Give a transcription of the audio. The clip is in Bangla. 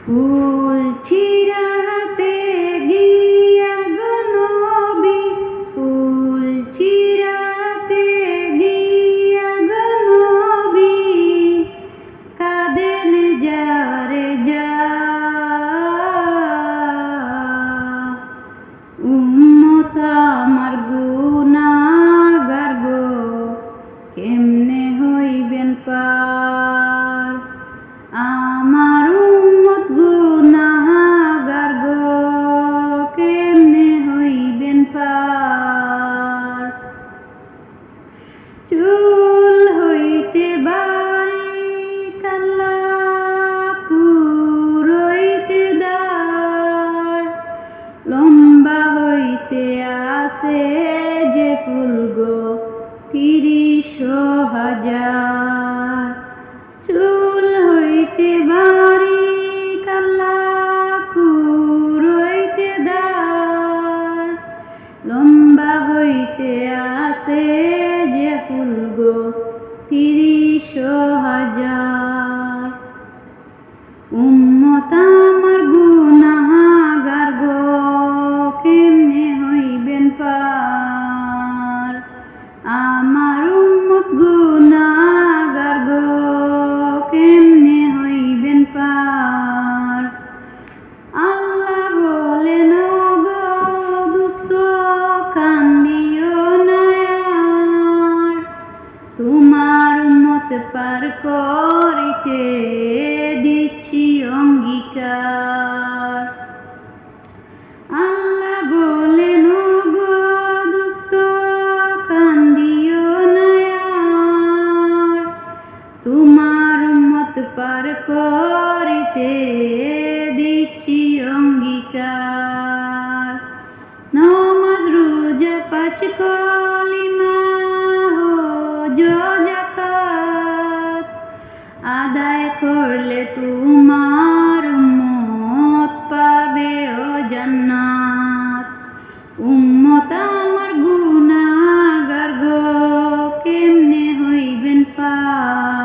ফুল ছিঁড়াতে গিয়া গো নবী, ফুল ছিঁড়াতে গিয়া গো নবী, কাঁদেন যারে যা। উম্মত আমার গুনাহগার গো, কেমনে হইবেন পার। আমার উম্মত গুনাহগার গো, কেমনে হইবেন পার। চুল হইতে বারিক আল্লাহ, পুর হইতে দাড়, লম্বা হইতে আছে যে ফুল গো ৩০,০০০। চুল হইতে বারিক আল্লাহ, পুর হইতে দাড়, লম্বা হইতে আছে যে ফুল গো ৩০,০০০। উম্মত আমার গুনাহগার গো, কেমনে হইবেন পার। আমার উম্মত গুনাহগার গো, কেমনে হইবেন পার। আল্লাহ বলেন গো দুষ্ট, কান্দিও না আর, তোমার উম্মত পার করিতে দিচ্ছি অঙ্গীকার। আল্লাহ বলেন গো দুষ্ট, কান্দিও না আর, তোমার উম্মত পার করিতে দিচ্ছি অঙ্গীকার। নামাজ রোজা পাঁচ কলিমা হজ যাকাত আদায় করলে তোমার উম্মত পাবে ও জান্নাত। উম্মত আমার গুনাহগার গো, কেমনে হইবেন পার।